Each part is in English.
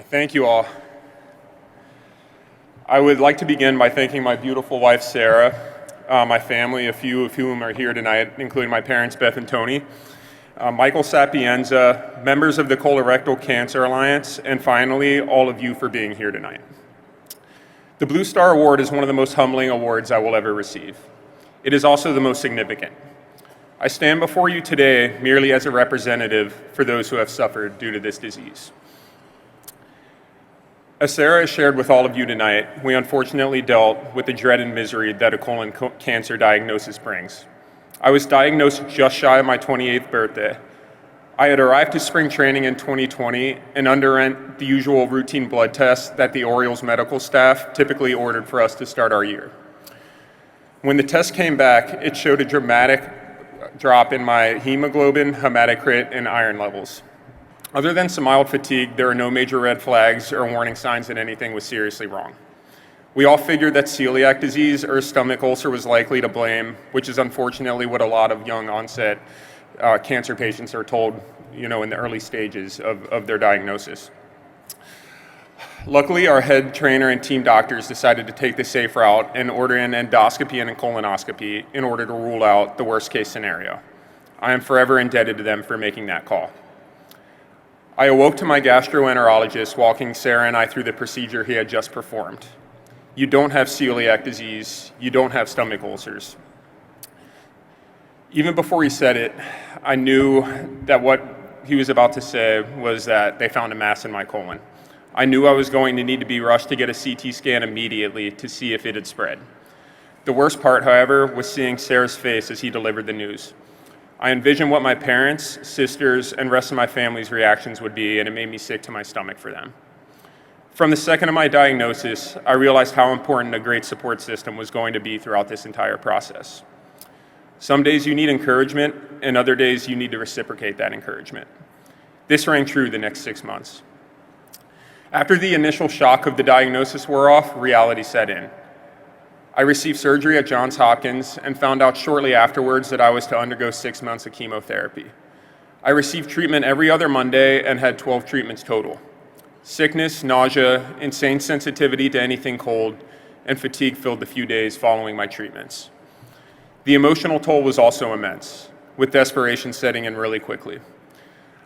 Thank you all. I would like to begin by thanking my beautiful wife, Sara, my family, a few of whom are here tonight, including my parents, Beth and Tony, Michael Sapienza, members of the Colorectal Cancer Alliance, and finally, all of you for being here tonight. The Blue Star Award is one of the most humbling awards I will ever receive. It is also the most significant. I stand before you today merely as a representative for those who have suffered due to this disease. As Sara has shared with all of you tonight, we unfortunately dealt with the dread and misery that a colon cancer diagnosis brings. I was diagnosed just shy of my 28th birthday. I had arrived to spring training in 2020 and underwent the usual routine blood tests that the Orioles medical staff typically ordered for us to start our year. When the test came back, it showed a dramatic drop in my hemoglobin, hematocrit, and iron levels. Other than some mild fatigue, there are no major red flags or warning signs that anything was seriously wrong. We all figured that celiac disease or stomach ulcer was likely to blame, which is unfortunately what a lot of young onset cancer patients are told, in the early stages of their diagnosis. Luckily, our head trainer and team doctors decided to take the safe route and order an endoscopy and a colonoscopy in order to rule out the worst case scenario. I am forever indebted to them for making that call. I awoke to my gastroenterologist walking Sara and I through the procedure he had just performed. You don't have celiac disease, you don't have stomach ulcers. Even before he said it, I knew that what he was about to say was that they found a mass in my colon. I knew I was going to need to be rushed to get a CT scan immediately to see if it had spread. The worst part, however, was seeing Sara's face as he delivered the news. I envisioned what my parents, sisters, and rest of my family's reactions would be, and it made me sick to my stomach for them. From the second of my diagnosis, I realized how important a great support system was going to be throughout this entire process. Some days you need encouragement, and other days you need to reciprocate that encouragement. This rang true the next 6 months. After the initial shock of the diagnosis wore off, reality set in. I received surgery at Johns Hopkins and found out shortly afterwards that I was to undergo 6 months of chemotherapy. I received treatment every other Monday and had 12 treatments total. Sickness, nausea, insane sensitivity to anything cold, and fatigue filled the few days following my treatments. The emotional toll was also immense, with desperation setting in really quickly.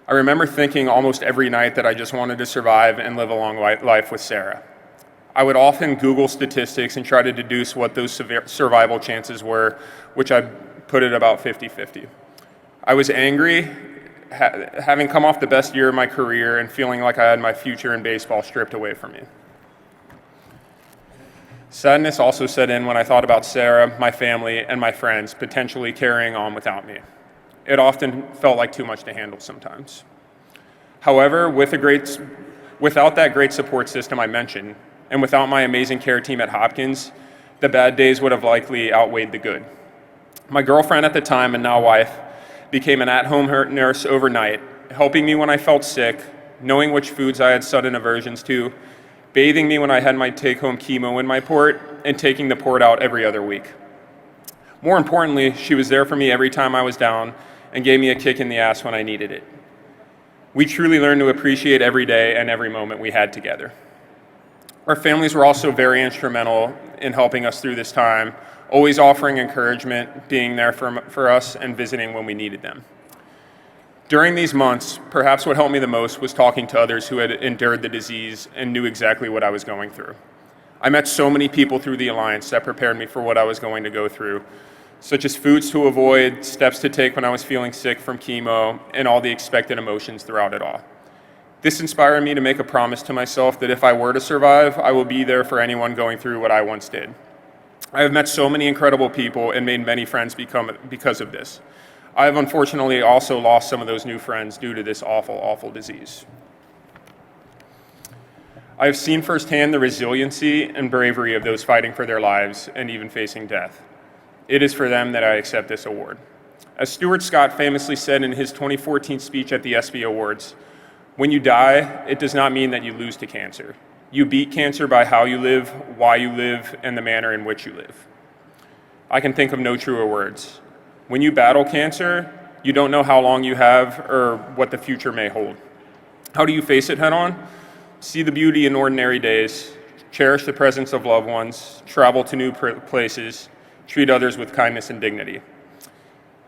I remember thinking almost every night that I just wanted to survive and live a long life with Sara. I would often Google statistics and try to deduce what those survival chances were, which I put at about 50-50. I was angry, having come off the best year of my career and feeling like I had my future in baseball stripped away from me. Sadness also set in when I thought about Sara, my family, and my friends potentially carrying on without me. It often felt like too much to handle sometimes. However, without that great support system I mentioned, and without my amazing care team at Hopkins, the bad days would have likely outweighed the good. My girlfriend at the time, and now wife, became an at-home nurse overnight, helping me when I felt sick, knowing which foods I had sudden aversions to, bathing me when I had my take-home chemo in my port, and taking the port out every other week. More importantly, she was there for me every time I was down and gave me a kick in the ass when I needed it. We truly learned to appreciate every day and every moment we had together. Our families were also very instrumental in helping us through this time, always offering encouragement, being there for us, and visiting when we needed them. During these months, perhaps what helped me the most was talking to others who had endured the disease and knew exactly what I was going through. I met so many people through the Alliance that prepared me for what I was going to go through, such as foods to avoid, steps to take when I was feeling sick from chemo, and all the expected emotions throughout it all. This inspired me to make a promise to myself that if I were to survive, I will be there for anyone going through what I once did. I have met so many incredible people and made many friends because of this. I have unfortunately also lost some of those new friends due to this awful, awful disease. I have seen firsthand the resiliency and bravery of those fighting for their lives and even facing death. It is for them that I accept this award. As Stuart Scott famously said in his 2014 speech at the ESPY Awards, "When you die, it does not mean that you lose to cancer. You beat cancer by how you live, why you live, and the manner in which you live." I can think of no truer words. When you battle cancer, you don't know how long you have or what the future may hold. How do you face it head on? see the beauty in ordinary days, cherish the presence of loved ones, travel to new places, treat others with kindness and dignity.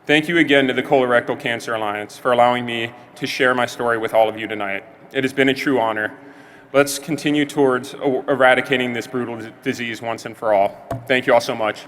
Thank you again to the Colorectal Cancer Alliance for allowing me to share my story with all of you tonight. It has been a true honor. Let's continue towards eradicating this brutal disease once and for all. Thank you all so much.